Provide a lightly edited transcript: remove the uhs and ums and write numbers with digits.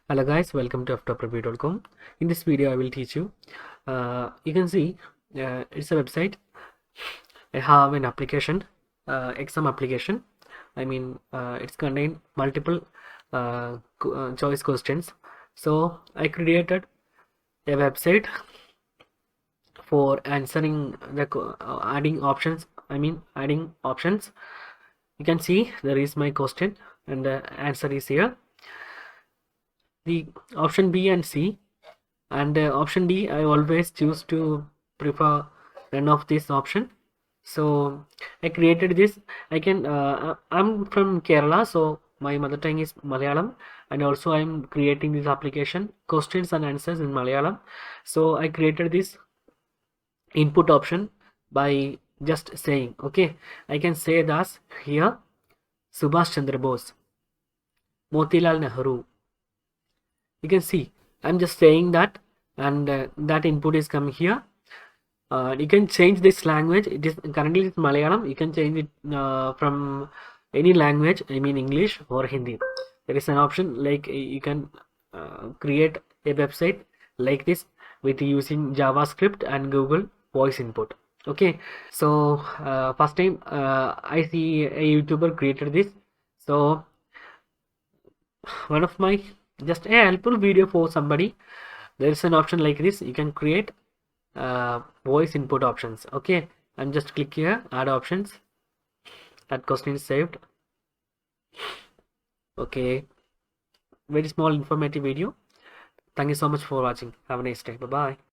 Hello guys, welcome to Ftopreview.com. In this video I will teach you, you can see it's a website. I have an application, exam application. It's contain multiple choice questions. So I created a website for answering the adding options. Adding options. You can see there is my question and the answer is here. The option B and C, and option D I always choose to prefer none of this option. So I created this. I'm from Kerala, so my mother tongue is Malayalam, and also I'm creating this application questions and answers in Malayalam. So I created this input option by just saying, okay, I can say thus here: Subhash Chandra Bose, Motilal Nehru. You can see I'm just saying that, and that input is coming here. You can change this language. It is currently it's Malayalam. You can change it from any language, English or Hindi. There is an option like you can create a website like this with using JavaScript and Google voice input. Okay, so first time I see a YouTuber created this. So one of my just a helpful video for somebody. There is an option like this. You can create voice input options. Okay, and just click here, add options. That question is saved. Okay, very small informative video. Thank you so much for watching. Have a nice day. Bye bye.